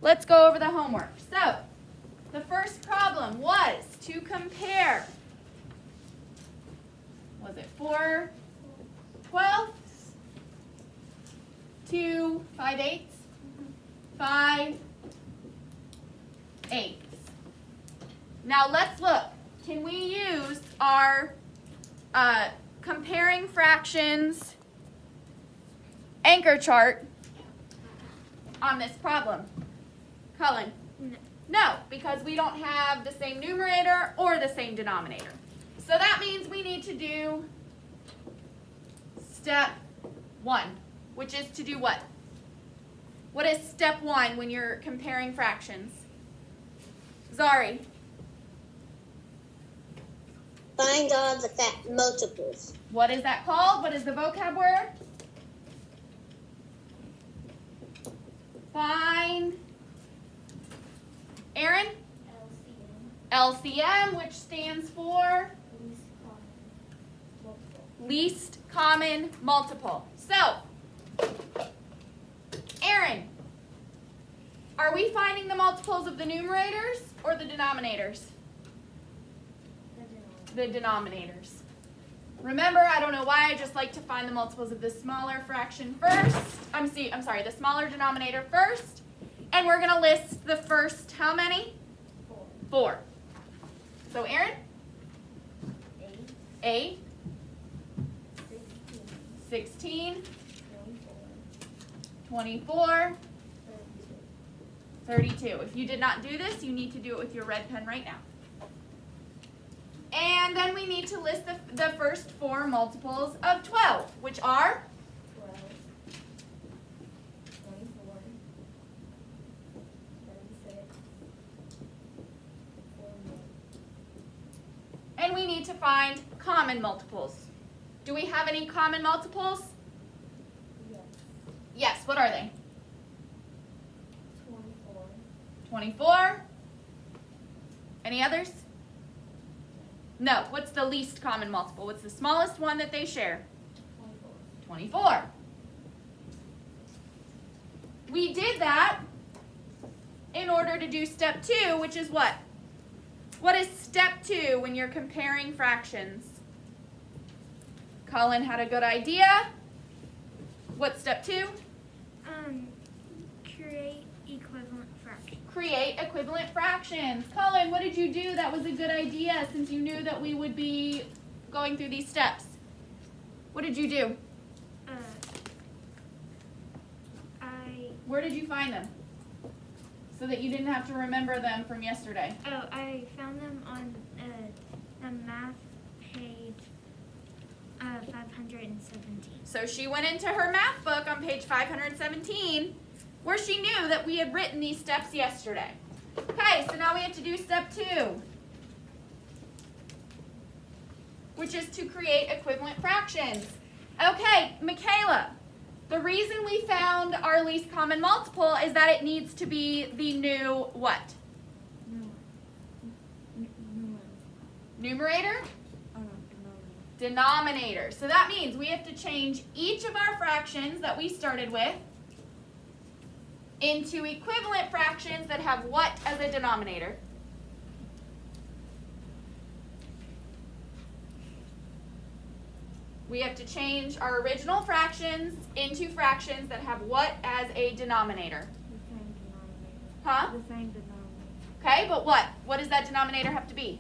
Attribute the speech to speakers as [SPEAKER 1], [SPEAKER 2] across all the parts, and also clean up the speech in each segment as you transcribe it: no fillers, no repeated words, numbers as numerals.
[SPEAKER 1] let's go over the homework. So, the first problem was to compare, was it 4/12 to 5/8? 5/8. Now let's look. Can we use our comparing fractions anchor chart on this problem? Cullen? No, because we don't have the same numerator or the same denominator. So that means we need to do step 1, which is to do what? What is step 1 when you're comparing fractions? Zari?
[SPEAKER 2] Find all the multiples.
[SPEAKER 1] What is that called? What is the vocab word? Find. Aaron? LCM, which stands for least common multiple. So, Aaron, are we finding the multiples of the numerators or the denominators? The denominators. Remember, I don't know why, I just like to find the multiples of the smaller fraction first. I'm sorry, the smaller denominator first. And we're going to list the first, how many? 4. So, Aaron? 8. 16. 24. 32. If you did not do this, you need to do it with your red pen right now. And then we need to list the first 4 multiples of 12, which are?
[SPEAKER 3] 12, 24, 36, 48.
[SPEAKER 1] And we need to find common multiples. Do we have any common multiples?
[SPEAKER 3] Yes.
[SPEAKER 1] Yes, what are they?
[SPEAKER 3] 24.
[SPEAKER 1] 24. Any others? No. What's the least common multiple? What's the smallest one that they share?
[SPEAKER 3] 24.
[SPEAKER 1] 24. We did that in order to do step 2, which is what? What is step 2 when you're comparing fractions? Colin had a good idea. What's step 2?
[SPEAKER 4] Create equivalent fractions.
[SPEAKER 1] Create equivalent fractions. Colin, what did you do that was a good idea since you knew that we would be going through these steps? What did you do?
[SPEAKER 4] Where
[SPEAKER 1] did you find them? So that you didn't have to remember them from yesterday.
[SPEAKER 4] I found them on the math page 517.
[SPEAKER 1] So she went into her math book on page 517 where she knew that we had written these steps yesterday. Okay, so now we have to do step 2, which is to create equivalent fractions. Okay, Michaela, the reason we found our least common multiple is that it needs to be the new what? Numerator? Denominator. So that means we have to change each of our fractions that we started with into equivalent fractions that have what as a denominator? We have to change our original fractions into fractions that have what as a denominator?
[SPEAKER 3] The same denominator.
[SPEAKER 1] Huh?
[SPEAKER 3] The same denominator.
[SPEAKER 1] Okay, but what? What does that denominator have to be?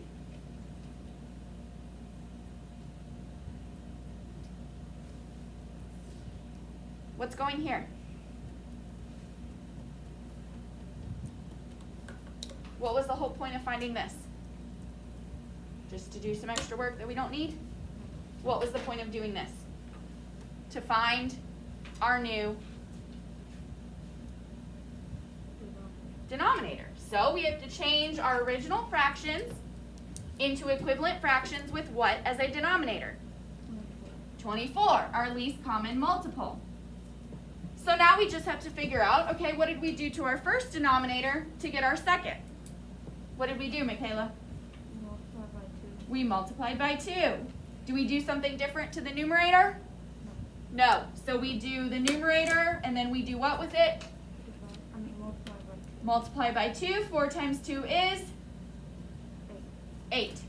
[SPEAKER 1] What's going here? What was the whole point of finding this? Just to do some extra work that we don't need? What was the point of doing this? To find our new denominator. So we have to change our original fractions into equivalent fractions with what as a denominator? 24, our least common multiple. So now we just have to figure out, okay, what did we do to our first denominator to get our second? What did we do, Michaela?
[SPEAKER 3] Multiply by 2.
[SPEAKER 1] We multiplied by 2. Do we do something different to the numerator? No. So we do the numerator, and then we do what with it?
[SPEAKER 3] Multiply by 2.
[SPEAKER 1] Multiply by 2. 4 times 2 is 8.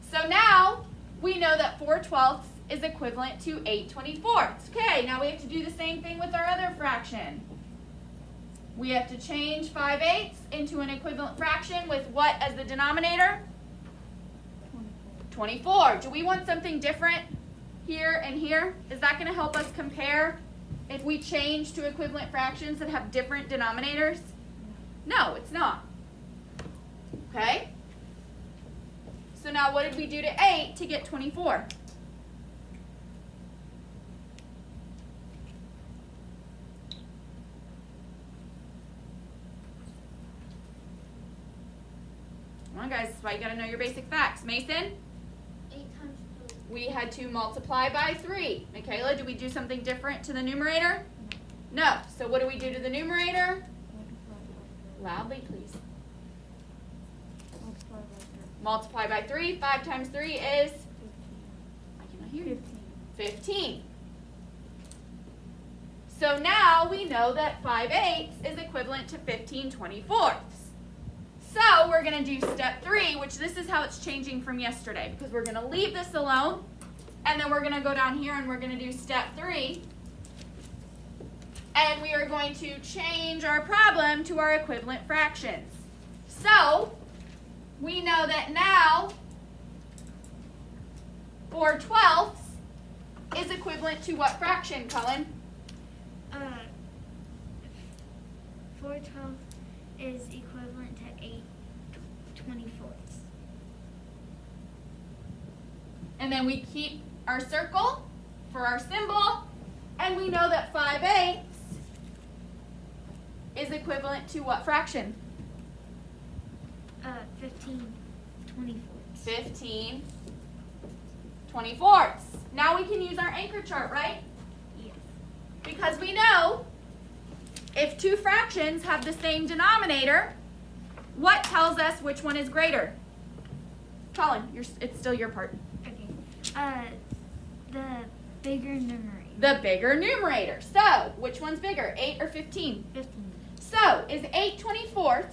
[SPEAKER 1] So now we know that 4/12 is equivalent to 8/24. Okay, now we have to do the same thing with our other fraction. We have to change 5/8 into an equivalent fraction with what as the denominator? 24. Do we want something different here and here? Is that going to help us compare if we change to equivalent fractions that have different denominators? No, it's not. Okay? So now what did we do to 8 to get 24? Come on, guys. That's why you got to know your basic facts. Mason?
[SPEAKER 4] 8 times 3.
[SPEAKER 1] We had to multiply by 3. Michaela, did we do something different to the numerator? No. So what do we do to the numerator? Loudly, please.
[SPEAKER 3] Multiply by 3.
[SPEAKER 1] Multiply by 3. 5 times 3 is?
[SPEAKER 3] 15.
[SPEAKER 1] I cannot hear you.
[SPEAKER 3] 15.
[SPEAKER 1] 15. So now we know that 5/8 is equivalent to 15/24. So we're going to do step 3, which this is how it's changing from yesterday, because we're going to leave this alone, and then we're going to go down here and we're going to do step 3. And we are going to change our problem to our equivalent fractions. So we know that now 4/12 is equivalent to what fraction, Cullen?
[SPEAKER 4] 4/12 is equivalent to 8/24.
[SPEAKER 1] And then we keep our circle for our symbol, and we know that 5/8 is equivalent to what fraction?
[SPEAKER 4] 15/24.
[SPEAKER 1] 15/24. Now we can use our anchor chart, right?
[SPEAKER 4] Yes.
[SPEAKER 1] Because we know if two fractions have the same denominator, what tells us which one is greater? Colin, it's still your part.
[SPEAKER 4] Okay. The bigger numerator.
[SPEAKER 1] The bigger numerator. So, which one's bigger, 8 or 15?
[SPEAKER 4] 15.
[SPEAKER 1] So, is 8/24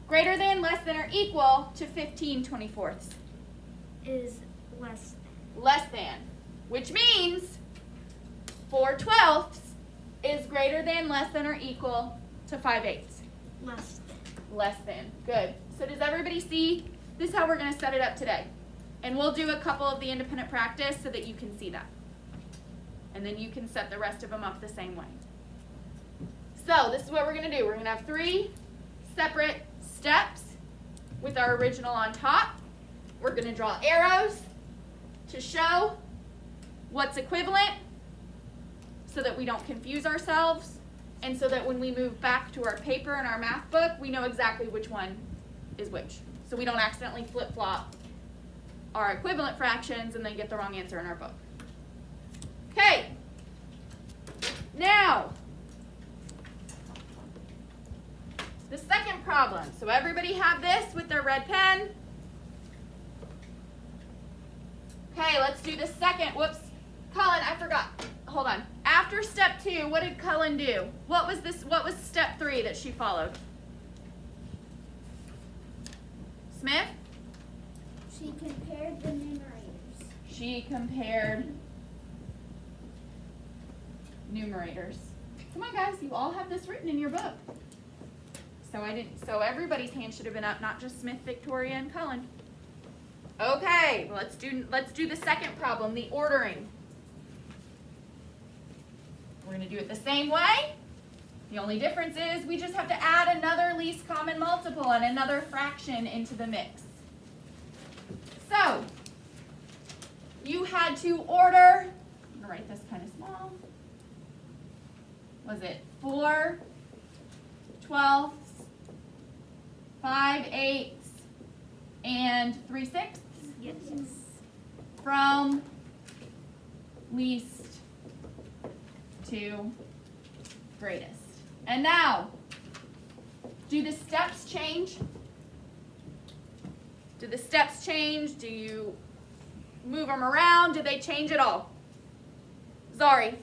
[SPEAKER 1] greater than, less than, or equal to 15/24?
[SPEAKER 4] Is less
[SPEAKER 1] Less than. Which means 4/12 is greater than, less than, or equal to 5/8.
[SPEAKER 4] than. Less than.
[SPEAKER 1] Less than. Good. So does everybody see? This is how we're going to set it up today. And we'll do a couple of the independent practice so that you can see that. And then you can set the rest of them up the same way. So this is what we're going to do. We're going to have 3 separate steps with our original on top. We're going to draw arrows to show what's equivalent so that we don't confuse ourselves, and so that when we move back to our paper and our math book, we know exactly which one is which. So we don't accidentally flip-flop our equivalent fractions and then get the wrong answer in our book. Okay. Now, the second problem. So everybody have this with their red pen. Okay, let's do the second. Whoops. Cullen, I forgot. Hold on. After step 2, what did Cullen do? What was step 3 that she followed? Smith?
[SPEAKER 2] She compared the numerators.
[SPEAKER 1] She compared numerators. Come on, guys, you all have this written in your book. So everybody's hand should have been up, not just Smith, Victoria, and Cullen. Okay, let's do the second problem, the ordering. We're going to do it the same way. The only difference is we just have to add another least common multiple and another fraction into the mix. So, you had to order, I'm going to write this kind of small. Was it 4/12, 5/8, and 3/6?
[SPEAKER 4] Yes.
[SPEAKER 1] From least to greatest. And now, do the steps change? Do the steps change? Do you move them around? Do they change at all? Zari?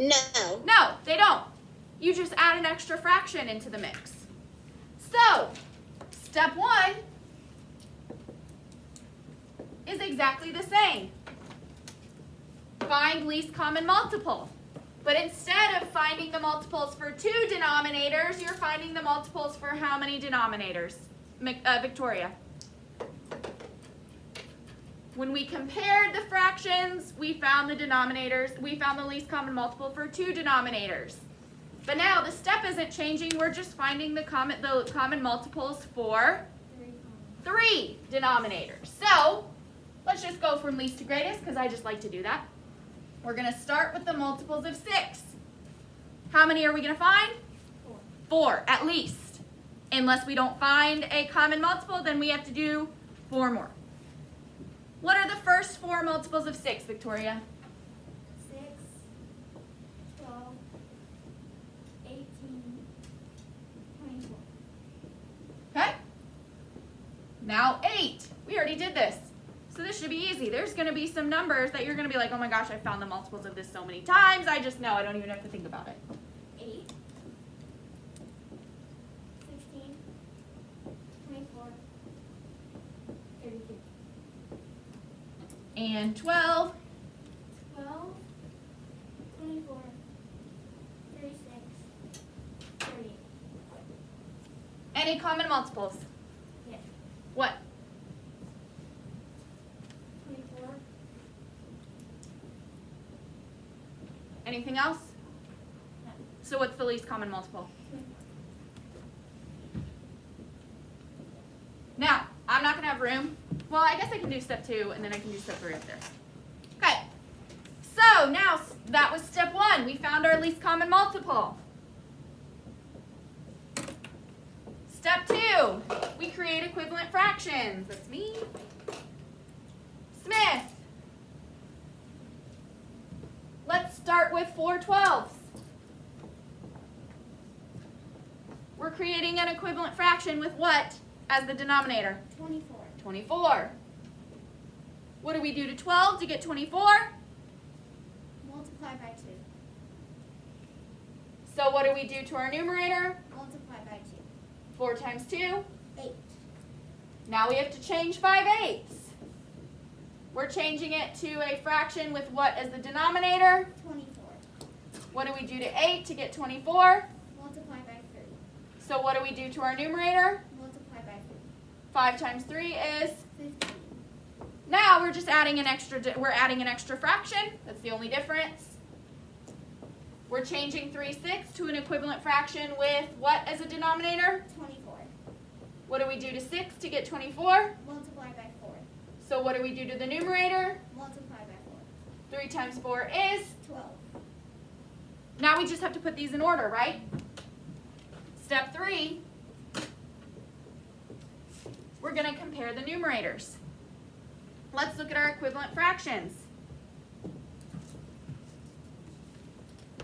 [SPEAKER 2] No.
[SPEAKER 1] No, they don't. you just add an extra fraction into the mix. So, step 1 is exactly the same. Find least common multiple. But instead of finding the multiples for 2 denominators, you're finding the multiples for how many denominators? Victoria. When we compared the fractions, we found the denominators, we found the least common multiple for 2 denominators. But now the step isn't changing, we're just finding the common multiples for 3 denominators. So, let's just go from least to greatest, because I just like to do that. We're going to start with the multiples of 6. How many are we going to find? 4, at least. Unless we don't find a common multiple, then we have to do 4 more. What are the first 4 multiples of 6, Victoria?
[SPEAKER 2] 6, 12, 18, 24.
[SPEAKER 1] Okay? Now 8. We already did this. So this should be easy. There's going to be some numbers that you're going to be like, oh my gosh, I found the multiples of this so many times. I just know. I don't even have to think about it.
[SPEAKER 2] 8, 16, 24, 32.
[SPEAKER 1] And 12.
[SPEAKER 2] 12, 24, 36, 38.
[SPEAKER 1] Any common multiples?
[SPEAKER 2] Yes.
[SPEAKER 1] What?
[SPEAKER 2] 24.
[SPEAKER 1] Anything else?
[SPEAKER 2] No.
[SPEAKER 1] So what's the least common multiple? Now, I'm not going to have room. Well, I guess I can do step 2, and then I can do step 3 up there. Okay. So, now, that was step 1. We found our least common multiple. Step 2, we create equivalent fractions. That's me. Smith. Let's start with 4/12. We're creating an equivalent fraction with what as the denominator?
[SPEAKER 2] 24.
[SPEAKER 1] 24. What do we do to 12 to get 24?
[SPEAKER 2] Multiply by 2.
[SPEAKER 1] So what do we do to our numerator?
[SPEAKER 2] Multiply by 2.
[SPEAKER 1] 4 times 2.
[SPEAKER 2] 8.
[SPEAKER 1] Now we have to change 5/8. We're changing it to a fraction with what as the denominator?
[SPEAKER 2] 24.
[SPEAKER 1] What do we do to 8 to get 24?
[SPEAKER 2] Multiply by 3.
[SPEAKER 1] So what do we do to our numerator?
[SPEAKER 2] Multiply by
[SPEAKER 1] 5 times 3 is?
[SPEAKER 2] 15.
[SPEAKER 1] Now we're just adding an extra fraction. That's the only difference. We're changing 3/6 to an equivalent fraction with what as a denominator?
[SPEAKER 2] 24.
[SPEAKER 1] What do we do to 6 to get 24?
[SPEAKER 2] Multiply by 4.
[SPEAKER 1] So what do we do to the numerator?
[SPEAKER 2] Multiply by
[SPEAKER 1] 3 times 4 is?
[SPEAKER 2] 4. 12.
[SPEAKER 1] Now we just have to put these in order, right? Step 3, we're going to compare the numerators. Let's look at our equivalent fractions.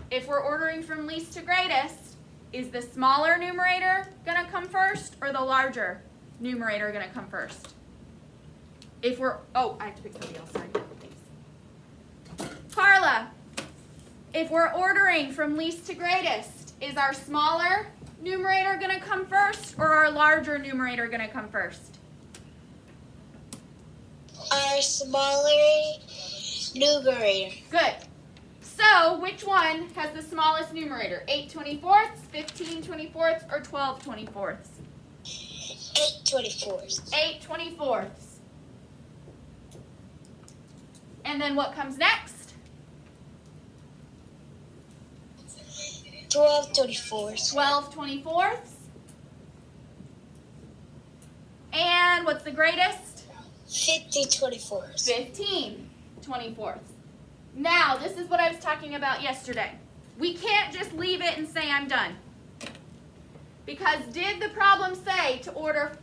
[SPEAKER 1] If we're ordering from least to greatest, is the smaller numerator going to come first or the larger numerator going to come first? If we're, oh, I have to pick somebody else, sorry. Thanks. Carla, if we're ordering from least to greatest, is our smaller numerator going to come first or our larger numerator going to come first?
[SPEAKER 5] Our smaller numerator.
[SPEAKER 1] Good. So, which one has the smallest numerator? 8/24, 15/24, or 12/24?
[SPEAKER 5] 8/24.
[SPEAKER 1] 8/24. And then what comes next?
[SPEAKER 5] 12/24.
[SPEAKER 1] 12/24. And what's the greatest?
[SPEAKER 5] 50/24.
[SPEAKER 1] 15/24. Now, this is what I was talking about yesterday. We can't just leave it and say I'm done. Because did the problem say to order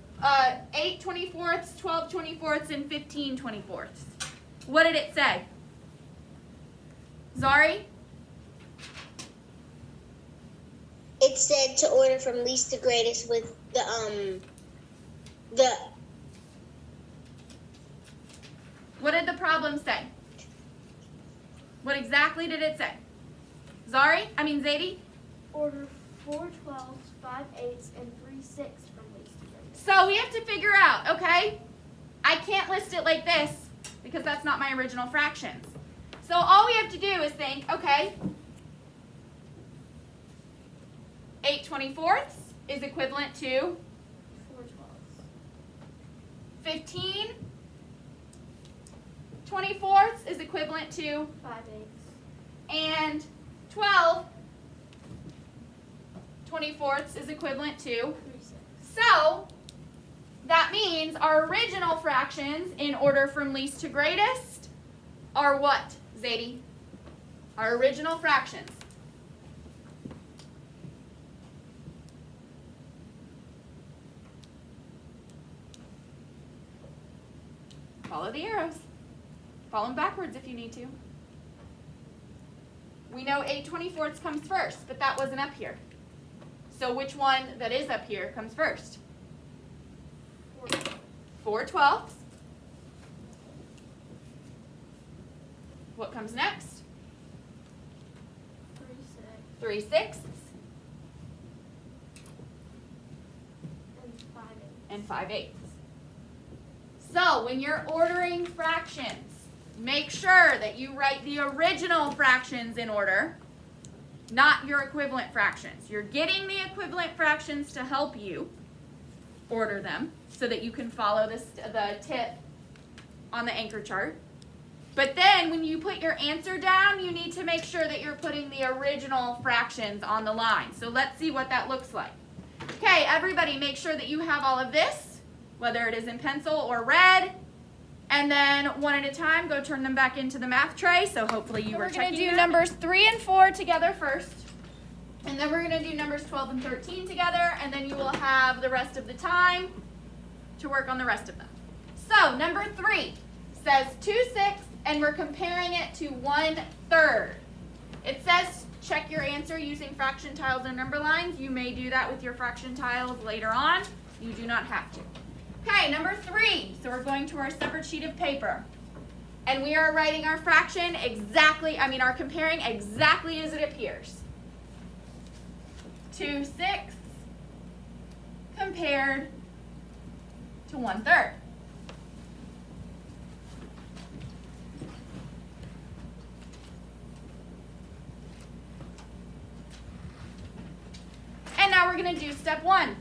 [SPEAKER 1] 8/24, 12/24, and 15/24? What did it say? Zari?
[SPEAKER 5] It said to order from least to greatest with the
[SPEAKER 1] What did the problem say? What exactly did it say? Zadie?
[SPEAKER 4] order 4 twelfths, 5 eighths, and 3 sixths from least to greatest.
[SPEAKER 1] So we have to figure out, okay? I can't list it like this because that's not my original fractions. So all we have to do is think, okay, 8 24ths is equivalent to
[SPEAKER 4] 4 twelfths.
[SPEAKER 1] 15 24ths is equivalent to,
[SPEAKER 4] 5 eighths.
[SPEAKER 1] and 12 24ths is equivalent to.
[SPEAKER 4] 3 sixths.
[SPEAKER 1] So that means our original fractions in order from least to greatest are what, Zadie? Our original fractions. Follow the arrows. Follow them backwards if you need to. We know 8 24ths comes first, but that wasn't up here. So which one that is up here comes first? 4 twelfths. What comes next?
[SPEAKER 4] 3 sixths.
[SPEAKER 1] 3 sixths
[SPEAKER 4] And 5 eighths.
[SPEAKER 1] and 5 eighths. So when you're ordering fractions, make sure that you write the original fractions in order, not your equivalent fractions. You're getting the equivalent fractions to help you order them so that you can follow the tip on the anchor chart. But then when you put your answer down, you need to make sure that you're putting the original fractions on the line. So let's see what that looks like. Okay, everybody make sure that you have all of this, whether it is in pencil or red. And then one at a time, go turn them back into the math tray. So hopefully you were checking. We're going to do numbers 3 and 4 together first. And then we're going to do numbers 12 and 13 together. And then you will have the rest of the time to work on the rest of them. So number 3 says 2 sixths, and we're comparing it to 1/3. It says check your answer using fraction tiles and number lines. You may do that with your fraction tiles later on. You do not have to. Okay, number 3. So we're going to our separate sheet of paper. And we are writing our fraction our comparing exactly as it appears. 2 sixths compared to 1/3. And now we're going to do step 1.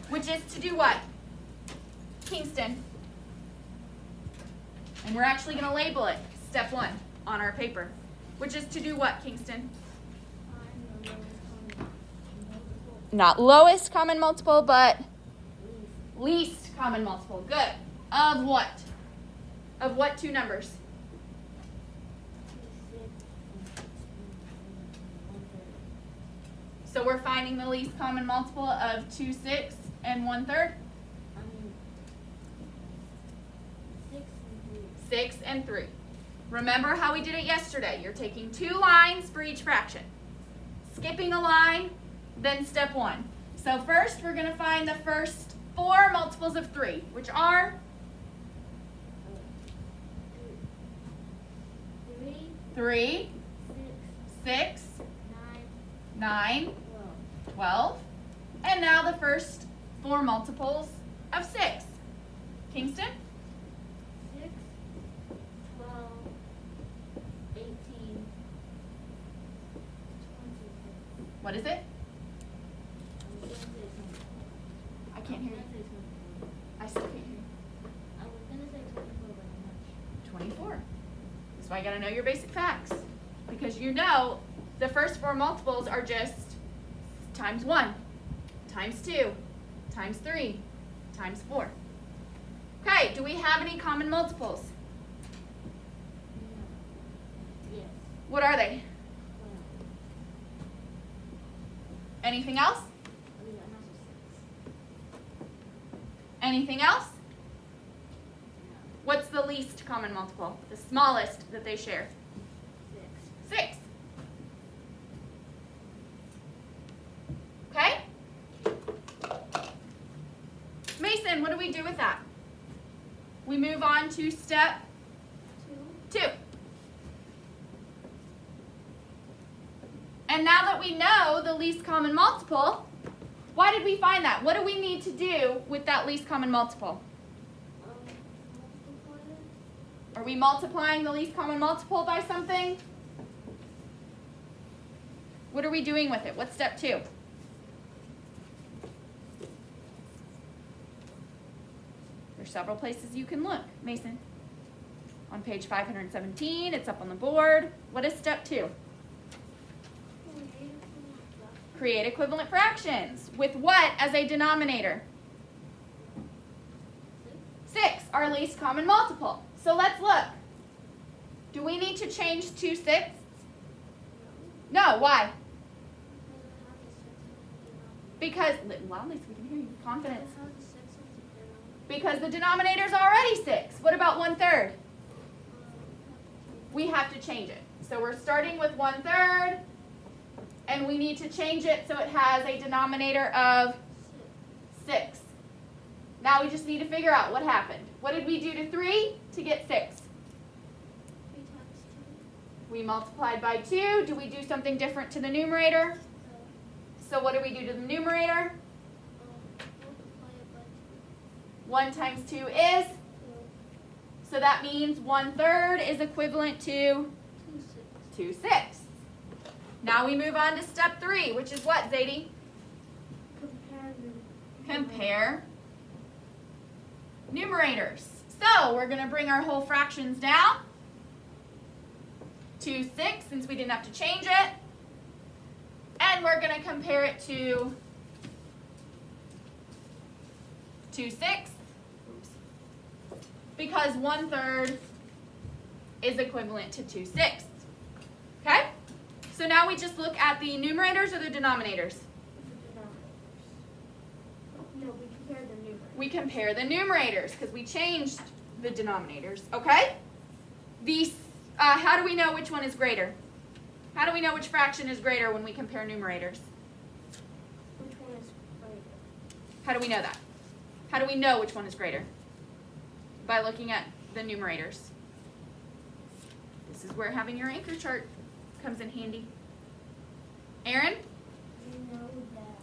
[SPEAKER 1] Which is to do what? Kingston. And we're actually going to label it step 1 on our paper. Which is to do what, Kingston?
[SPEAKER 4] Find the lowest common multiple.
[SPEAKER 1] Not lowest common multiple, but least common multiple. Good. Of what? Of what two numbers?
[SPEAKER 4] 2 sixths and 1/3.
[SPEAKER 1] So we're finding the least common multiple of 2 sixths and 1/3?
[SPEAKER 4] 6 and 3.
[SPEAKER 1] 6 and 3. Remember how we did it yesterday. You're taking 2 lines for each fraction. Skipping a line, then step 1. So first we're going to find the first 4 multiples of 3, which are 3, 6, 9, 12. And now the first 4 multiples of 6. Kingston?
[SPEAKER 4] 6, 12, 18, 20.
[SPEAKER 1] What is it?
[SPEAKER 4] I was gonna say 24.
[SPEAKER 1] I can't hear you. I still can't hear you.
[SPEAKER 4] I was gonna say 24, but I'm not sure.
[SPEAKER 1] 24. That's why you got to know your basic facts. Because you know the first 4 multiples are just times 1, times 2, times 3, times 4. Okay, do we have any common multiples?
[SPEAKER 4] Yes.
[SPEAKER 1] What are they?
[SPEAKER 4] 12.
[SPEAKER 1] Anything else?
[SPEAKER 4] Oh, yeah, and also 6.
[SPEAKER 1] Anything else?
[SPEAKER 4] No.
[SPEAKER 1] What's the least common multiple? The smallest that they share?
[SPEAKER 4] 6.
[SPEAKER 1] 6. Okay? Mason, what do we do with that? We move on to step
[SPEAKER 4] 2.
[SPEAKER 1] 2. And now that we know the least common multiple, why did we find that? What do we need to do with that least common multiple? Are we multiplying the least common multiple by something? What are we doing with it? What's step 2? There's several places you can look. Mason. On page 517, it's up on the board. What is step 2? Create equivalent fractions. With what as a denominator? 6, our least common multiple. So let's look. Do we need to change 2 sixths? No, why? Because, loudly so we can hear you, confidence. Because the denominator's already 6. What about 1/3? We have to change it. So we're starting with 1/3, and we need to change it so it has a denominator of 6. Now we just need to figure out what happened. What did we do to 3 to get 6? We multiplied by 2. Do we do something different to the numerator? So what do we do to the numerator? 1 times 2 is? So that means 1/3 is equivalent to 2 sixths. Now we move on to step 3, which is what, Zadie? Compare numerators. So we're going to bring our whole fractions down. 2 sixths, since we didn't have to change it. And we're going to compare it to 2 sixths. Because 1/3 is equivalent to 2 sixths. Okay? So now we just look at the numerators or the denominators?
[SPEAKER 3] No, we compare the numerators.
[SPEAKER 1] We compare the numerators because we changed the denominators. Okay? How do we know which one is greater? How do we know which fraction is greater when we compare numerators?
[SPEAKER 3] Which one is greater?
[SPEAKER 1] How do we know that? How do we know which one is greater? By looking at the numerators. This is where having your anchor chart comes in handy. Aaron?
[SPEAKER 3] We know that.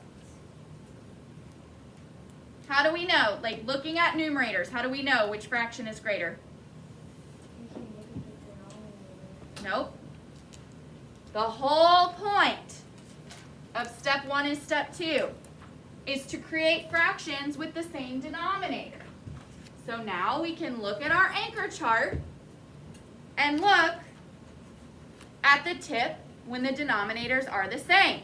[SPEAKER 1] How do we know? Like looking at numerators, how do we know which fraction is greater?
[SPEAKER 3] We can look at the denominator.
[SPEAKER 1] Nope. The whole point of step 1 and step 2 is to create fractions with the same denominator. So now we can look at our anchor chart and look at the tip when the denominators are the same.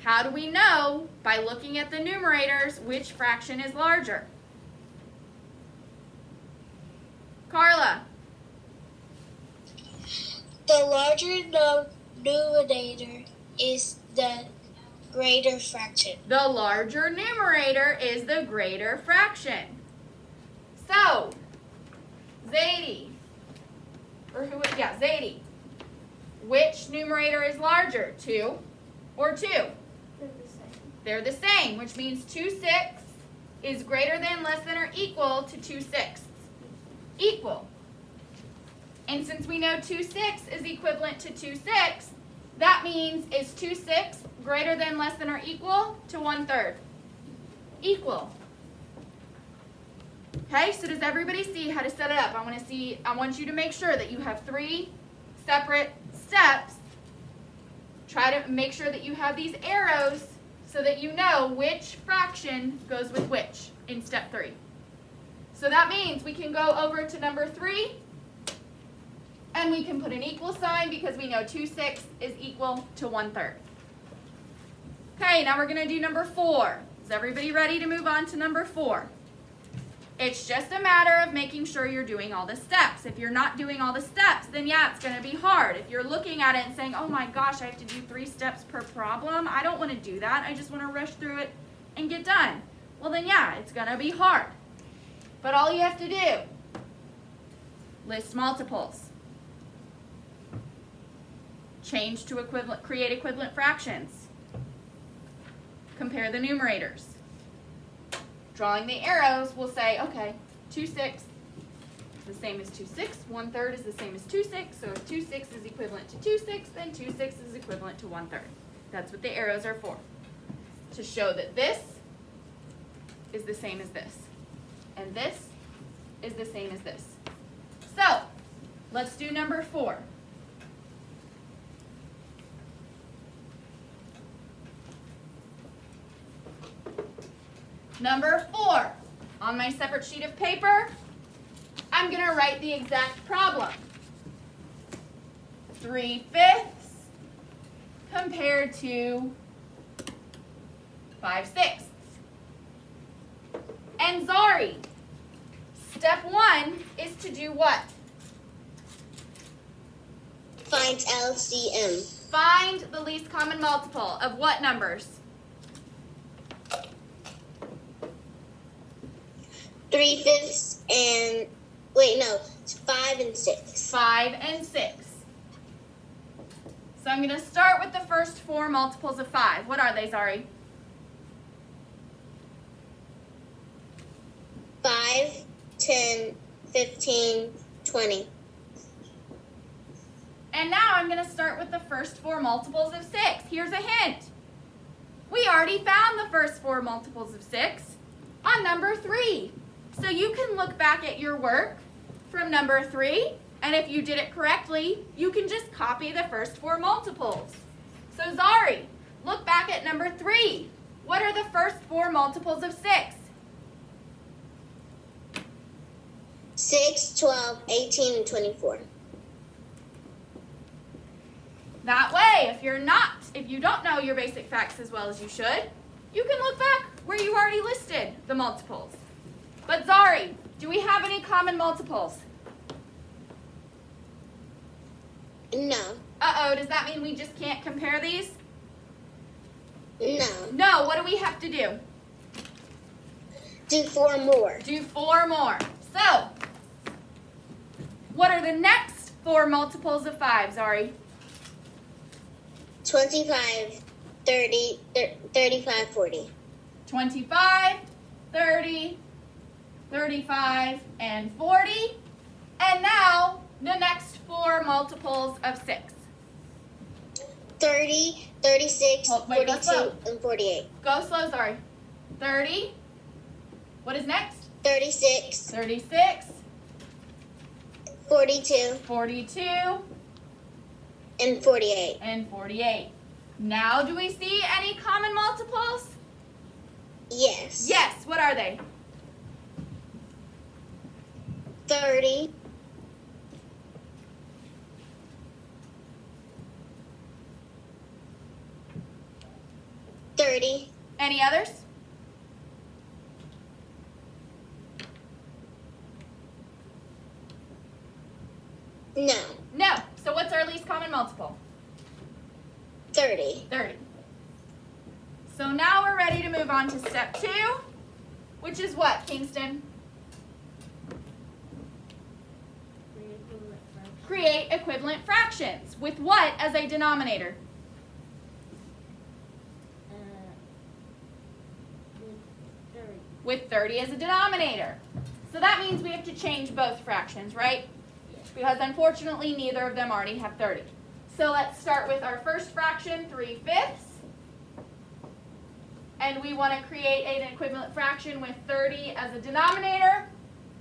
[SPEAKER 1] How do we know by looking at the numerators which fraction is larger? Carla?
[SPEAKER 5] The larger numerator is the greater fraction.
[SPEAKER 1] The larger numerator is the greater fraction. So, Zadie, Zadie, which numerator is larger, 2 or 2?
[SPEAKER 3] They're the same.
[SPEAKER 1] They're the same, which means 2 sixths is greater than, less than, or equal to 2 sixths. Equal. And since we know 2 sixths is equivalent to 2 sixths, that means is 2 sixths greater than, less than, or equal to 1/3? Equal. Okay, so does everybody see how to set it up? I want you to make sure that you have 3 separate steps. Try to make sure that you have these arrows so that you know which fraction goes with which in step 3. So that means we can go over to number 3 and we can put an equal sign because we know 2 sixths is equal to 1/3. Okay, now we're going to do number 4. Is everybody ready to move on to number 4? It's just a matter of making sure you're doing all the steps. If you're not doing all the steps, then yeah, it's going to be hard. If you're looking at it and saying, oh my gosh, I have to do 3 steps per problem, I don't want to do that. I just want to rush through it and get done. Well then yeah, it's going to be hard. But all you have to do, list multiples. Change to create equivalent fractions. Compare the numerators. Drawing the arrows, we'll say, okay, 2 sixths is the same as 2/6. 1/3 is the same as 2/6. So if 2/6 is equivalent to 2/6, then 2/6 is equivalent to 1/3. That's what the arrows are for. To show that this is the same as this. And this is the same as this. So, let's do number 4. Number 4, on my separate sheet of paper, I'm going to write the exact problem. 3/5 compared to 5/6. And Zari, step 1 is to do what?
[SPEAKER 5] Find LCM.
[SPEAKER 1] Find the least common multiple of what numbers?
[SPEAKER 5] 3/5 and wait, no, it's 5 and 6.
[SPEAKER 1] 5 and 6. So I'm going to start with the first 4 multiples of 5. What are they, Zari?
[SPEAKER 5] 5, 10, 15, 20.
[SPEAKER 1] And now I'm going to start with the first 4 multiples of 6. Here's a hint. We already found the first 4 multiples of 6 on number 3. So you can look back at your work from number 3, and if you did it correctly, you can just copy the first 4 multiples. So Zari, look back at number 3. What are the first 4 multiples of 6?
[SPEAKER 5] 6, 12, 18, and 24.
[SPEAKER 1] That way, if you don't know your basic facts as well as you should, you can look back where you already listed the multiples. But Zari, do we have any common multiples?
[SPEAKER 5] No.
[SPEAKER 1] Uh-oh, does that mean we just can't compare these?
[SPEAKER 5] No.
[SPEAKER 1] No, what do we have to do?
[SPEAKER 5] Do 4 more.
[SPEAKER 1] Do 4 more. So, what are the next 4 multiples of 5, Zari?
[SPEAKER 5] 25, 30, 35, 40.
[SPEAKER 1] 25, 30, 35, and 40. And now, the next 4 multiples of 6.
[SPEAKER 5] 30, 36,
[SPEAKER 1] Hold- wait, go
[SPEAKER 5] 42,
[SPEAKER 1] slow.
[SPEAKER 5] and 48.
[SPEAKER 1] Go slow, Zari. 30. What is next?
[SPEAKER 5] 36,
[SPEAKER 1] 36,
[SPEAKER 5] 42,
[SPEAKER 1] 42,
[SPEAKER 5] and 48.
[SPEAKER 1] and 48. Now, do we see any common multiples?
[SPEAKER 5] Yes.
[SPEAKER 1] Yes, what are they?
[SPEAKER 5] 30, 30,
[SPEAKER 1] Any others?
[SPEAKER 5] no,
[SPEAKER 1] No. So what's our least common multiple?
[SPEAKER 5] 30.
[SPEAKER 1] 30. So now we're ready to move on to step 2, which is what, Kingston? Create equivalent fractions. With what as a denominator? With 30 as a denominator. So that means we have to change both fractions, right? Because unfortunately neither of them already have 30. So let's start with our first fraction, 3/5. And we want to create an equivalent fraction with 30 as a denominator.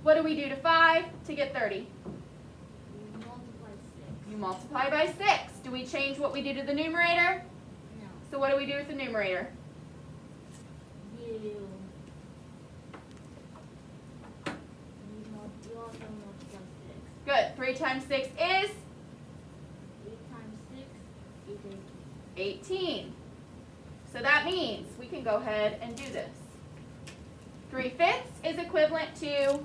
[SPEAKER 1] What do we do to 5 to get 30? You multiply by 6. Do we change what we do to the numerator?
[SPEAKER 3] No.
[SPEAKER 1] So what do we do with the numerator?
[SPEAKER 3] You also multiply 6.
[SPEAKER 1] Good. 3 times 6 is
[SPEAKER 3] 8 times 6 is
[SPEAKER 1] 18. So that means we can go ahead and do this. 3/5 is equivalent to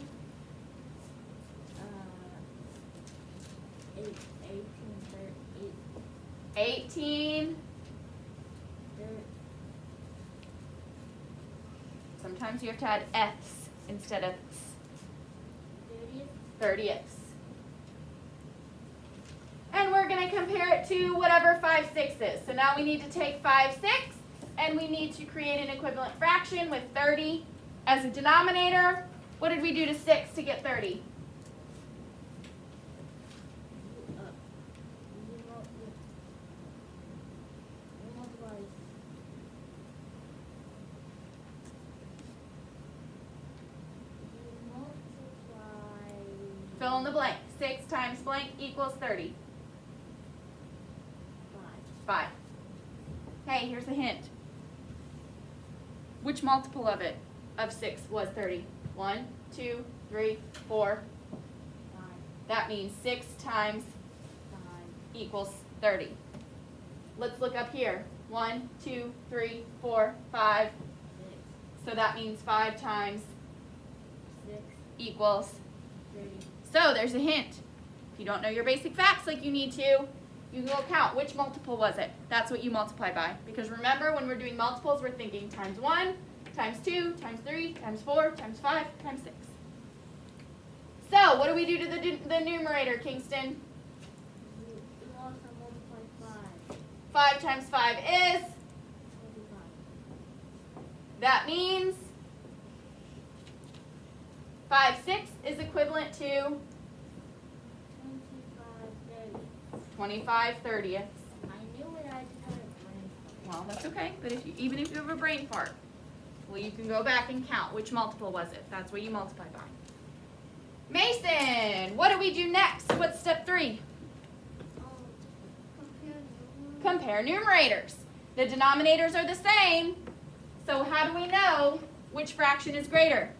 [SPEAKER 1] 18. Sometimes you have to add f's instead of 30ths. And we're going to compare it to whatever 5/6 is. So now we need to take 5/6 and we need to create an equivalent fraction with 30 as a denominator. What did we do to 6 to get 30? Fill in the blank. 6 times blank equals 30. 5. Hey, here's a hint. Which multiple of 6 was 30? 1, 2, 3, 4. That means 6 times 5 equals 30. Let's look up here. 1, 2, 3, 4, 5. So that means 5 times 6 equals 30. So there's a hint. If you don't know your basic facts like you need to, you can go count. Which multiple was it? That's what you multiply by. Because remember, when we're doing multiples, we're thinking times 1, times 2, times 3, times 4, times 5, times 6. So what do we do to the numerator, Kingston?
[SPEAKER 3] We also multiply
[SPEAKER 1] 5
[SPEAKER 3] 5.
[SPEAKER 1] times 5 is?
[SPEAKER 3] 25.
[SPEAKER 1] That means 5 6 is equivalent to 25 30ths.
[SPEAKER 3] I knew it, I just had a brain.
[SPEAKER 1] Well, that's okay. But even if you have a brain fart, well, you can go back and count. Which multiple was it? That's what you multiply by. Mason, what do we do next? What's step 3?
[SPEAKER 3] Compare
[SPEAKER 1] Compare
[SPEAKER 3] numbers.
[SPEAKER 1] numerators. The denominators are the same. So how do we know which fraction is greater?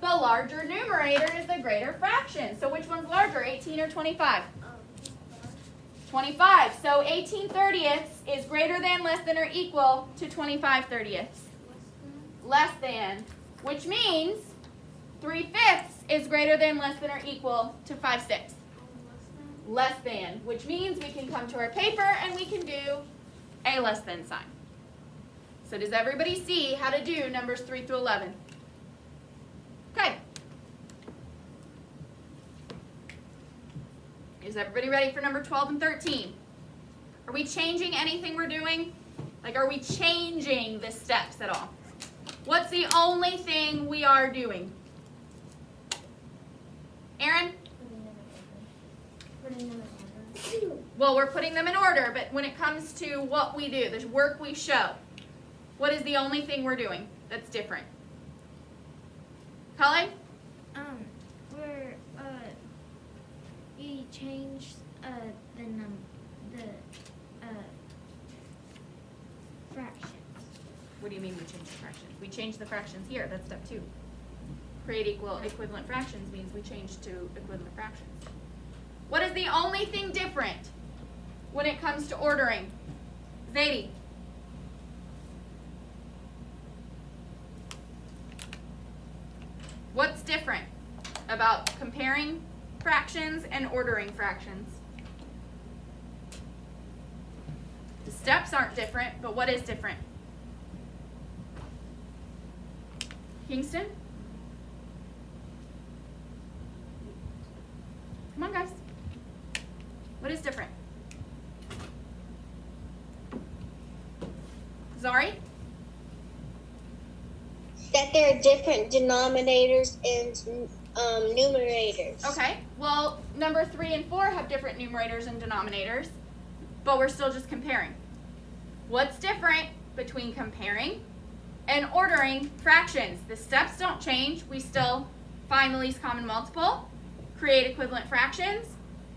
[SPEAKER 1] The larger numerator is the greater fraction. So which one's larger, 18 or 25? 25. So 18 30ths is greater than, less than, or equal to 25 30ths. Less than, which means 3/5 is greater than, less than, or equal to 5/6. Less than, which means we can come to our paper and we can do a less than sign. So does everybody see how to do numbers 3 through 11? Okay. Is everybody ready for number 12 and 13? Are we changing anything we're doing? Like, are we changing the steps at all? What's the only thing we are doing? Aaron?
[SPEAKER 3] Putting them in order.
[SPEAKER 1] Well, we're putting them in order, but when it comes to what we do, the work we show, what is the only thing we're doing that's different? Colin?
[SPEAKER 4] Where you change the fractions.
[SPEAKER 1] What do you mean we change the fractions? We change the fractions here. That's step 2. Create equivalent fractions means we change to equivalent fractions. What is the only thing different when it comes to ordering? Zadie? What's different about comparing fractions and ordering fractions? The steps aren't different, but what is different? Kingston? Come on, guys. What is different? Zari?
[SPEAKER 5] That there are different denominators and numerators.
[SPEAKER 1] Okay, well, number 3 and 4 have different numerators and denominators, but we're still just comparing. What's different between comparing and ordering fractions? The steps don't change. We still find the least common multiple, create equivalent fractions,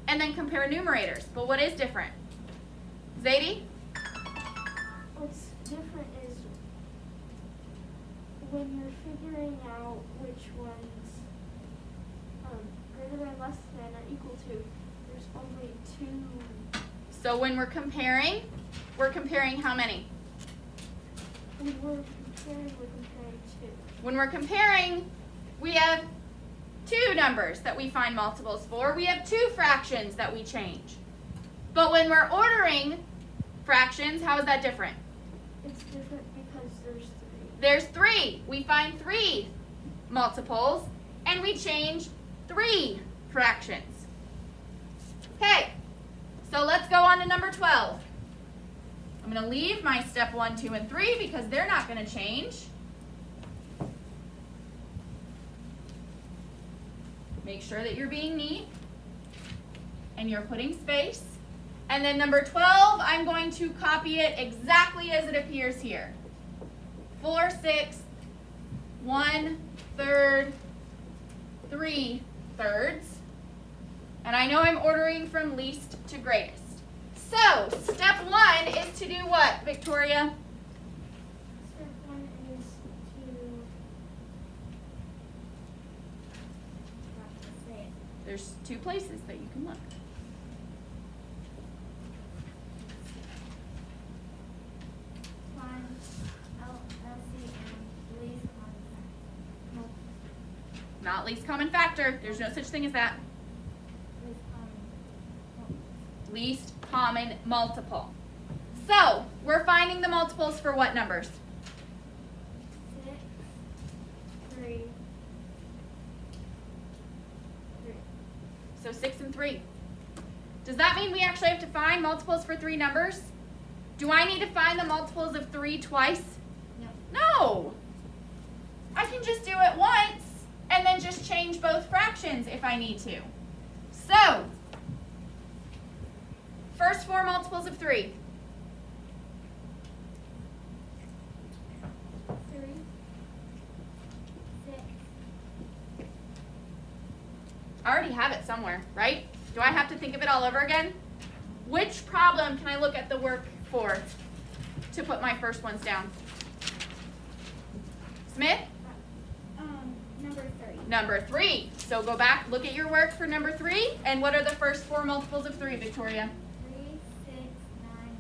[SPEAKER 1] and then compare numerators. But what is different? Zadie?
[SPEAKER 3] What's different is when you're figuring out which one's greater than, less than, or equal to, there's only 2.
[SPEAKER 1] So when we're comparing how many?
[SPEAKER 3] When we're comparing 2.
[SPEAKER 1] When we're comparing, we have 2 numbers that we find multiples for. We have 2 fractions that we change. But when we're ordering fractions, how is that different?
[SPEAKER 3] It's different because there's 3.
[SPEAKER 1] There's 3. We find 3 multiples, and we change 3 fractions. Okay, so let's go on to number 12. I'm going to leave my step 1, 2, and 3 because they're not going to change. Make sure that you're being neat and you're putting space. And then number 12, I'm going to copy it exactly as it appears here. 4/6, 1/3, 3/3. And I know I'm ordering from least to greatest. So, step 1 is to do what, Victoria?
[SPEAKER 4] Step 1 is to say it.
[SPEAKER 1] There's 2 places that you can look.
[SPEAKER 4] Find LCM least common factor.
[SPEAKER 1] Not least common factor. There's no such thing as that.
[SPEAKER 4] Least
[SPEAKER 1] Least
[SPEAKER 4] common.
[SPEAKER 1] common multiple. So, we're finding the multiples for what numbers?
[SPEAKER 4] 6, 3, 3.
[SPEAKER 1] So 6 and 3. Does that mean we actually have to find multiples for 3 numbers? Do I need to find the multiples of 3 twice?
[SPEAKER 4] No.
[SPEAKER 1] No. I can just do it once and then just change both fractions if I need to. So, first 4 multiples of 3.
[SPEAKER 4] 3, 6.
[SPEAKER 1] I already have it somewhere, right? Do I have to think of it all over again? Which problem can I look at the work for to put my first ones down? Smith?
[SPEAKER 4] Number 3.
[SPEAKER 1] Number 3. So go back, look at your work for number 3. And what are the first 4 multiples of 3, Victoria?
[SPEAKER 4] 3, 6, 9,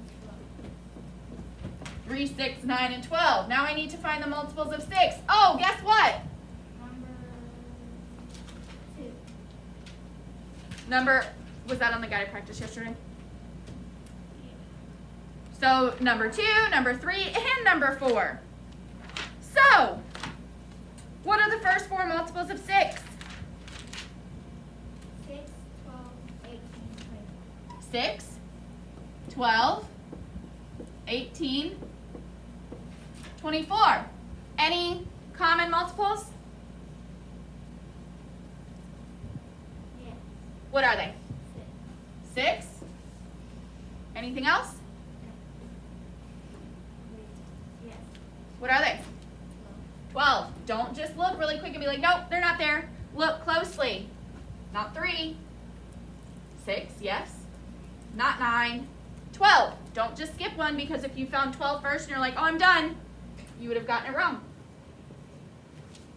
[SPEAKER 4] 12.
[SPEAKER 1] 3, 6, 9, and 12. Now I need to find the multiples of 6. Oh, guess what?
[SPEAKER 4] Number 2.
[SPEAKER 1] Was that on the guided practice yesterday? So number 2, number 3, and number 4. So, what are the first 4 multiples of 6?
[SPEAKER 4] 6, 12, 18, 20.
[SPEAKER 1] 6, 12, 18, 24. Any common multiples?
[SPEAKER 4] Yes.
[SPEAKER 1] What are they?
[SPEAKER 4] 6.
[SPEAKER 1] 6? Anything else?
[SPEAKER 4] Yes.
[SPEAKER 1] What are they? 12. Don't just look really quick and be like, nope, they're not there. Look closely. Not 3. 6, yes. Not 9. 12. Don't just skip one, because if you found 12 first and you're like, oh, I'm done, you would have gotten it wrong.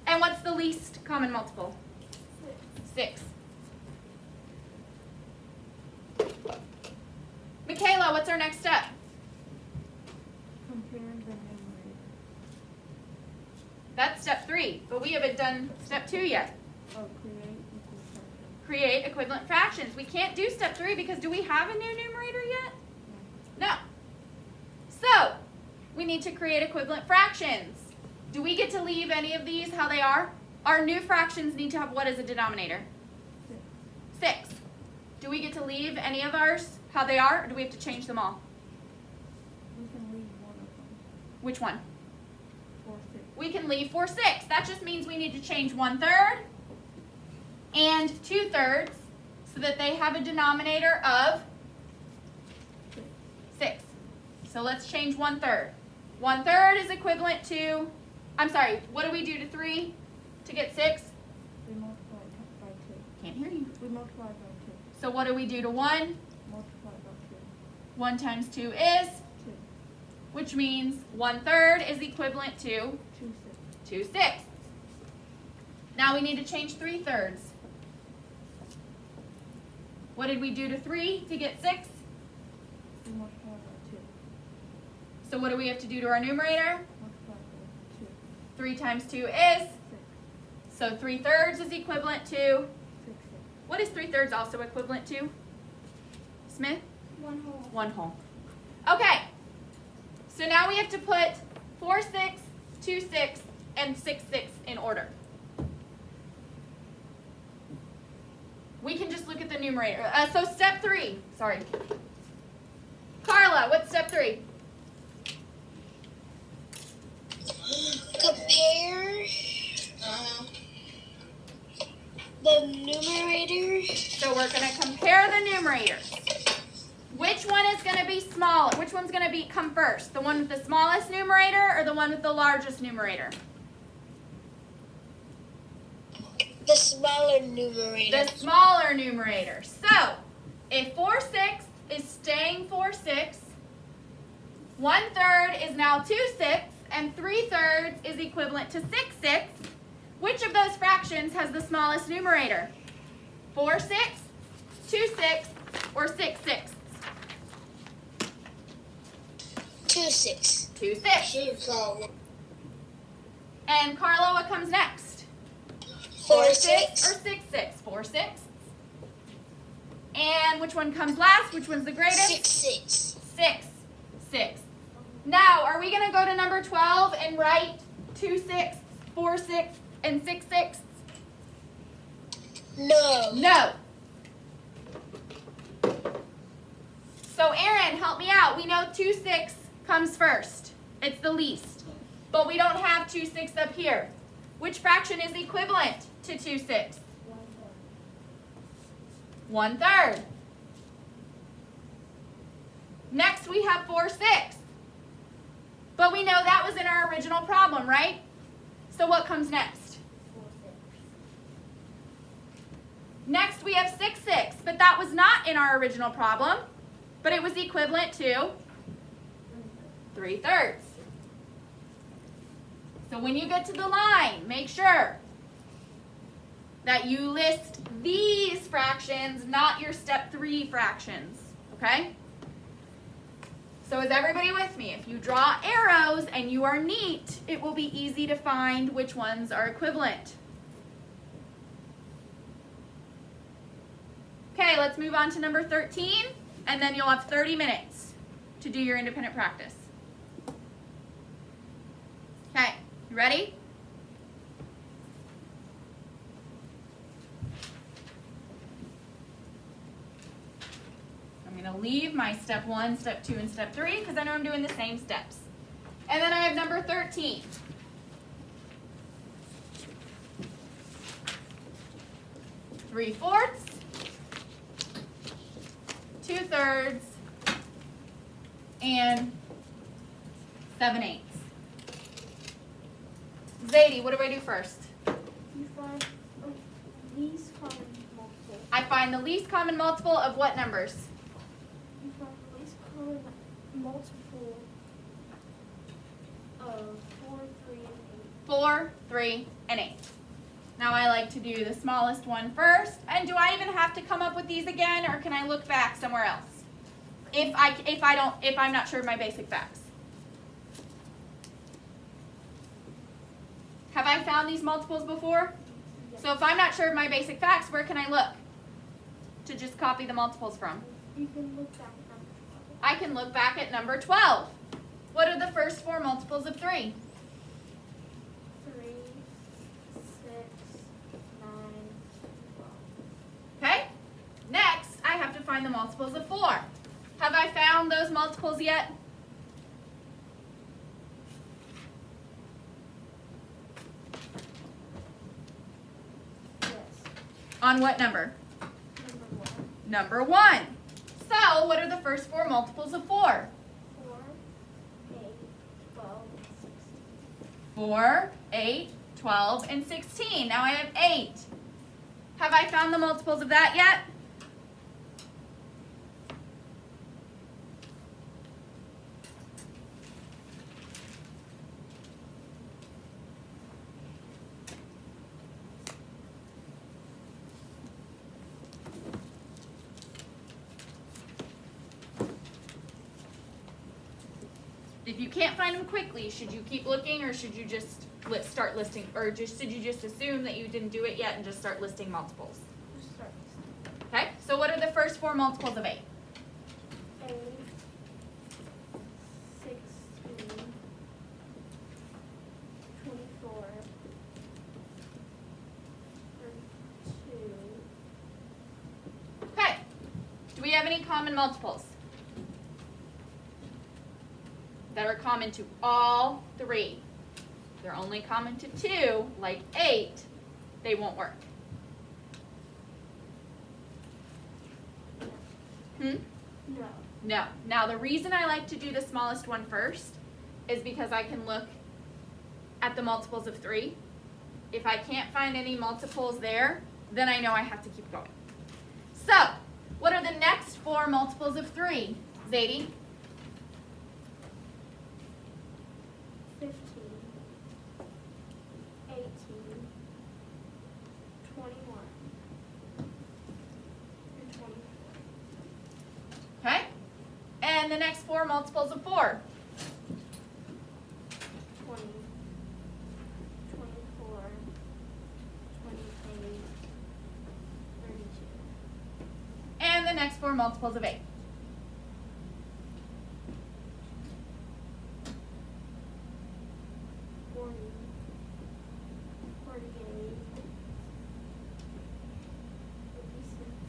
[SPEAKER 1] And what's the least common multiple? 6. Michaela, what's our next step?
[SPEAKER 3] Compare the numerator.
[SPEAKER 1] That's step 3, but we haven't done step 2 yet.
[SPEAKER 3] Oh, create equal fractions.
[SPEAKER 1] Create equivalent fractions. We can't do step 3 because do we have a new numerator yet? No. So, we need to create equivalent fractions. Do we get to leave any of these how they are? Our new fractions need to have what as a denominator? 6. Do we get to leave any of ours how they are, or do we have to change them all?
[SPEAKER 3] We can leave one of them.
[SPEAKER 1] Which one?
[SPEAKER 3] 4, 6.
[SPEAKER 1] We can leave 4, 6. That just means we need to change 1/3 and 2/3 so that they have a denominator of 6. So let's change 1/3. 1/3 is equivalent to, I'm sorry, what do we do to 3 to get 6?
[SPEAKER 3] We multiply by 2.
[SPEAKER 1] Can't hear you.
[SPEAKER 3] We multiply by 2.
[SPEAKER 1] So what do we do to 1?
[SPEAKER 3] Multiply by 2.
[SPEAKER 1] 1 times 2 is,
[SPEAKER 3] 2.
[SPEAKER 1] which means 1/3 is equivalent to
[SPEAKER 3] 2,
[SPEAKER 1] 2 6. Now we need to change 3/3. What did we do to 3 to get 6?
[SPEAKER 3] 6. We multiply by 2.
[SPEAKER 1] So what do we have to do to our numerator?
[SPEAKER 3] Multiply by 2.
[SPEAKER 1] 3 times 2 is,
[SPEAKER 3] 6.
[SPEAKER 1] so 3/3 is equivalent to,
[SPEAKER 3] 6, 6.
[SPEAKER 1] what is 3/3 also equivalent to? Smith?
[SPEAKER 4] 1 whole.
[SPEAKER 1] 1 whole. Okay, so now we have to put 4 6, 2 6, and 6 6 in order. We can just look at the numerator. So step 3, sorry. Carla, what's step 3?
[SPEAKER 5] Compare the numerator.
[SPEAKER 1] So we're going to compare the numerators. Which one is going to be smaller? Which one's going to come first? The one with the smallest numerator or the one with the largest numerator?
[SPEAKER 5] The smaller numerator.
[SPEAKER 1] The smaller numerator. So, if 4/6 is staying 4/6, 1/3 is now 2/6, and 3/3 is equivalent to 6/6. Which of those fractions has the smallest numerator? 4/6, 2/6, or 6/6?
[SPEAKER 5] 2/6.
[SPEAKER 1] 2/6. And Carlo, what comes next?
[SPEAKER 5] 4/6.
[SPEAKER 1] or 6/6? 4/6. And which one comes last? Which one's the greatest?
[SPEAKER 5] 6/6.
[SPEAKER 1] 6/6. Now, are we going to go to number 12 and write 2/6, 4/6, and 6/6?
[SPEAKER 5] No.
[SPEAKER 1] No. So, Aaron, help me out. We know 2/6 comes first. It's the least. But we don't have 2/6 up here. Which fraction is equivalent to 2/6? 1/3. Next, we have 4/6. But we know that was in our original problem, right? So what comes next? Next, we have 6/6, but that was not in our original problem, but it was equivalent to 3/3. So when you get to the line, make sure that you list these fractions, not your step 3 fractions, okay? So is everybody with me? If you draw arrows and you are neat, it will be easy to find which ones are equivalent. Okay, let's move on to number 13, and then you'll have 30 minutes to do your independent practice. Okay, you ready? I'm going to leave my step 1, step 2, and step 3 because I know I'm doing the same steps. And then I have number 13. Three-fourths, 2/3, and 7/8. Zadie, what do I do first?
[SPEAKER 3] You find least common multiple.
[SPEAKER 1] I find the least common multiple of what numbers?
[SPEAKER 3] You find the least common multiple of 4, 3, and 8.
[SPEAKER 1] 4, 3, and 8. Now I like to do the smallest one first. And do I even have to come up with these again, or can I look back somewhere else? If I'm not sure of my basic facts. Have I found these multiples before? So if I'm not sure of my basic facts, where can I look to just copy the multiples from?
[SPEAKER 3] You can look back at number 12.
[SPEAKER 1] I can look back at number 12. What are the first 4 multiples of 3?
[SPEAKER 3] 3, 6, 9, 12.
[SPEAKER 1] Okay? Next, I have to find the multiples of 4. Have I found those multiples yet?
[SPEAKER 3] Yes.
[SPEAKER 1] On what number?
[SPEAKER 3] Number 1.
[SPEAKER 1] Number 1. So, what are the first 4 multiples of 4?
[SPEAKER 3] 4, 8, 12, and 16.
[SPEAKER 1] 4, 8, 12, and 16. Now I have 8. Have I found the multiples of that yet? If you can't find them quickly, should you keep looking, or should you just start listing, or should you just assume that you didn't do it yet and just start listing multiples?
[SPEAKER 3] Just start this.
[SPEAKER 1] Okay, so what are the first 4 multiples of 8?
[SPEAKER 3] 8, 16, 24, 32.
[SPEAKER 1] Okay, do we have any common multiples that are common to all 3? They're only common to 2, like 8, they won't work.
[SPEAKER 3] No.
[SPEAKER 1] Hmm?
[SPEAKER 3] No.
[SPEAKER 1] No. Now the reason I like to do the smallest one first is because I can look at the multiples of 3. If I can't find any multiples there, then I know I have to keep going. So, what are the next 4 multiples of 3, Zadie?
[SPEAKER 3] 15, 18, 21, and 24.
[SPEAKER 1] Okay? And the next 4 multiples of 4.
[SPEAKER 3] 20, 24, 28, 32.
[SPEAKER 1] And the next 4 multiples of 8.
[SPEAKER 3] 40, 48,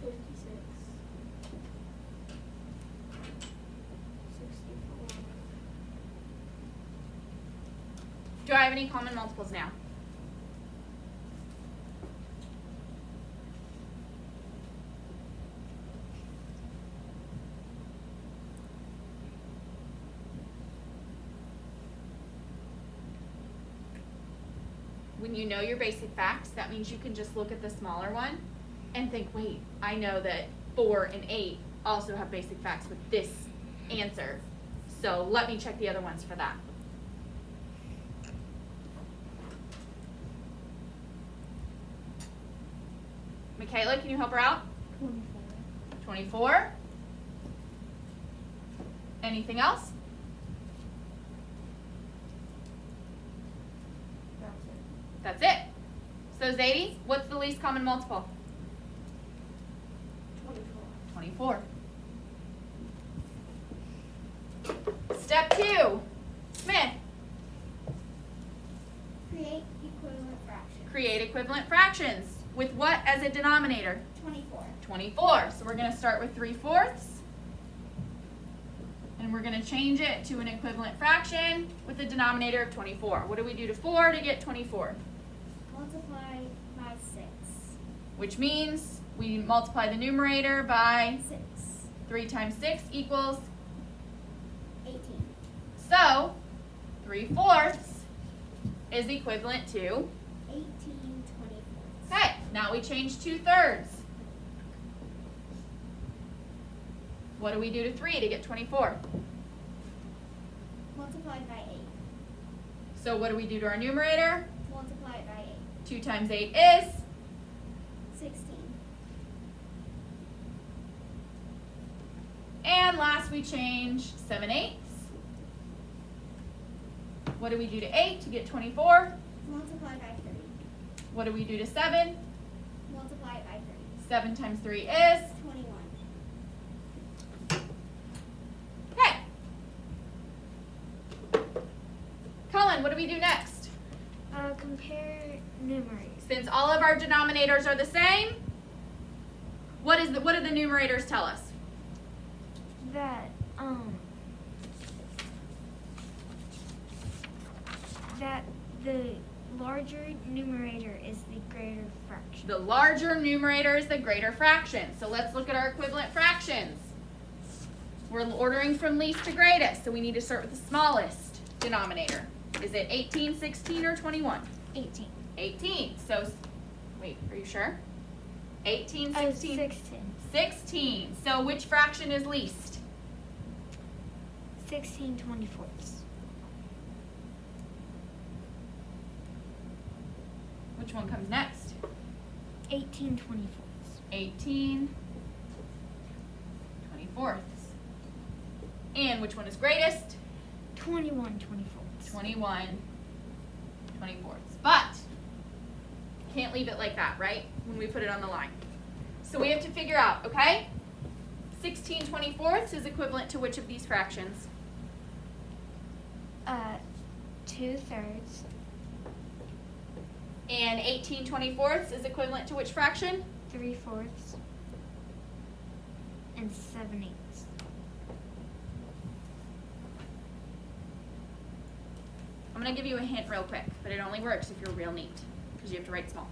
[SPEAKER 3] 56, 64.
[SPEAKER 1] Do I have any common multiples now? When you know your basic facts, that means you can just look at the smaller one and think, wait, I know that 4 and 8 also have basic facts with this answer. So let me check the other ones for that. Michaela, can you help her out? 24. Anything else? That's it. So Zadie, what's the least common multiple?
[SPEAKER 3] 24.
[SPEAKER 1] 24. Step 2. Smith,
[SPEAKER 2] Create equivalent fraction.
[SPEAKER 1] create equivalent fractions. With what as a denominator?
[SPEAKER 2] 24.
[SPEAKER 1] 24. So we're going to start with 3/4. And we're going to change it to an equivalent fraction with a denominator of 24. What do we do to 4 to get 24?
[SPEAKER 2] Multiply by 6.
[SPEAKER 1] Which means we multiply the numerator by
[SPEAKER 2] 6.
[SPEAKER 1] 3 times 6 equals,
[SPEAKER 2] 18.
[SPEAKER 1] so 3/4 is equivalent to,
[SPEAKER 2] 18 24.
[SPEAKER 1] okay, now we change 2/3. What do we do to 3 to get 24?
[SPEAKER 2] Multiplied by 8.
[SPEAKER 1] So what do we do to our numerator?
[SPEAKER 2] Multiply it by 8.
[SPEAKER 1] 2 times 8 is,
[SPEAKER 2] 16.
[SPEAKER 1] and last we change 7/8. What do we do to 8 to get 24?
[SPEAKER 2] Multiply by 3.
[SPEAKER 1] What do we do to 7?
[SPEAKER 2] Multiply it by 3.
[SPEAKER 1] 7 times 3 is,
[SPEAKER 2] 21.
[SPEAKER 1] okay. Colin, what do we do next?
[SPEAKER 4] Compare numerators.
[SPEAKER 1] Since all of our denominators are the same, what do the numerators tell us?
[SPEAKER 4] That the larger numerator is the greater fraction.
[SPEAKER 1] The larger numerator is the greater fraction. So let's look at our equivalent fractions. We're ordering from least to greatest, so we need to start with the smallest denominator. Is it 18, 16, or 21?
[SPEAKER 4] 18.
[SPEAKER 1] 18. So, wait, are you sure? 18, 16,
[SPEAKER 4] 16.
[SPEAKER 1] 16. So which fraction is least?
[SPEAKER 4] 16 24.
[SPEAKER 1] Which one comes next?
[SPEAKER 4] 18 24.
[SPEAKER 1] 18 24. And which one is greatest?
[SPEAKER 4] 21 24.
[SPEAKER 1] 21 24. But can't leave it like that, right? When we put it on the line. So we have to figure out, okay? 16 24 is equivalent to which of these fractions?
[SPEAKER 4] 2/3.
[SPEAKER 1] And 18 24 is equivalent to which fraction?
[SPEAKER 4] 3/4. And 7/8.
[SPEAKER 1] I'm going to give you a hint real quick, but it only works if you're real neat, because you have to write small.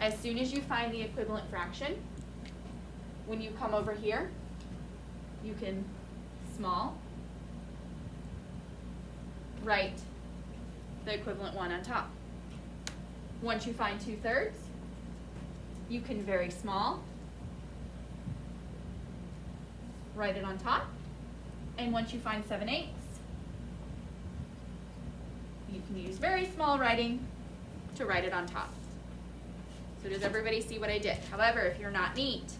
[SPEAKER 1] As soon as you find the equivalent fraction, when you come over here, you can small, write the equivalent one on top. Once you find 2/3, you can very small, write it on top. And once you find 7/8, you can use very small writing to write it on top. So does everybody see what I did? However, if you're not neat,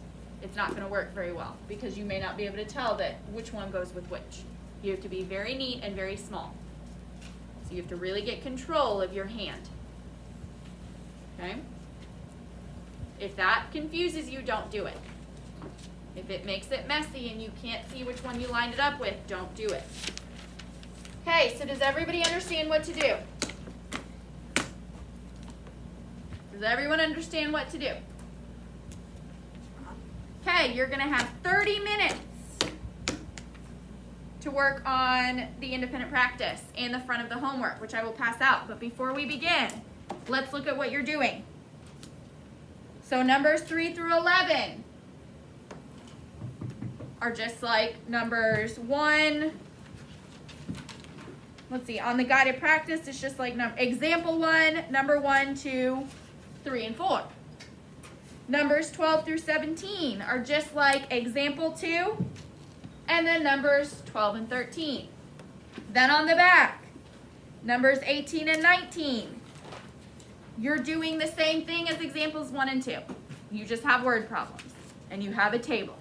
[SPEAKER 1] it's not going to work very well because you may not be able to tell that which one goes with which. You have to be very neat and very small. So you have to really get control of your hand. Okay? If that confuses you, don't do it. If it makes it messy and you can't see which one you lined it up with, don't do it. Okay, so does everybody understand what to do? Does everyone understand what to do? Okay, you're going to have 30 minutes to work on the independent practice and the front of the homework, which I will pass out. But before we begin, let's look at what you're doing. So numbers 3 through 11 are just like numbers 1. Let's see, on the guided practice, it's just like example 1, number 1, 2, 3, and 4. Numbers 12 through 17 are just like example 2, and then numbers 12 and 13. Then on the back, numbers 18 and 19. You're doing the same thing as examples 1 and 2. You just have word problems, and you have a table.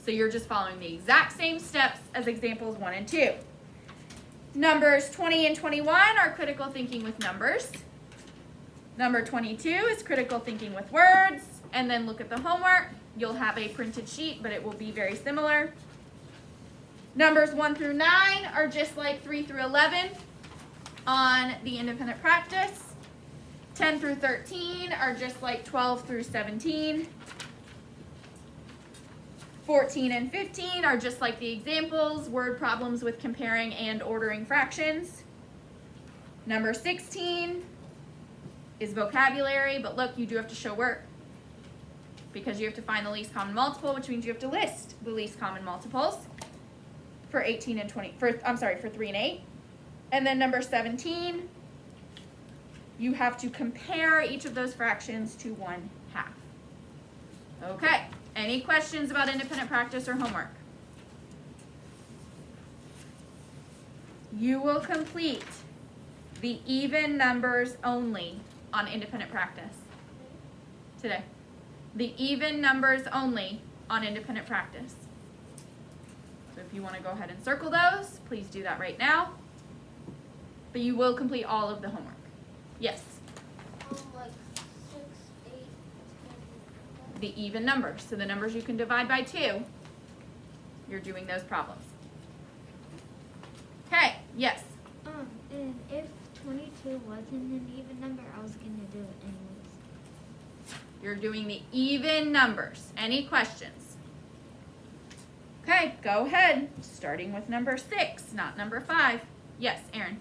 [SPEAKER 1] So you're just following the exact same steps as examples 1 and 2. Numbers 20 and 21 are critical thinking with numbers. Number 22 is critical thinking with words. And then look at the homework. You'll have a printed sheet, but it will be very similar. Numbers 1 through 9 are just like 3 through 11 on the independent practice. 10 through 13 are just like 12 through 17. 14 and 15 are just like the examples, word problems with comparing and ordering fractions. Number 16 is vocabulary, but look, you do have to show work because you have to find the least common multiple, which means you have to list the least common multiples for 18 and 20, for 3 and 8. And then number 17, you have to compare each of those fractions to 1/2. Okay, any questions about independent practice or homework? You will complete the even numbers only on independent practice today. The even numbers only on independent practice. So if you want to go ahead and circle those, please do that right now. But you will complete all of the homework. Yes?
[SPEAKER 3] Like 6, 8, 10.
[SPEAKER 1] The even numbers. So the numbers you can divide by 2. You're doing those problems. Okay, yes?
[SPEAKER 4] And if 22 wasn't an even number, I was going to do it anyways.
[SPEAKER 1] You're doing the even numbers. Any questions? Okay, go ahead. Starting with number 6, not number 5. Yes, Aaron?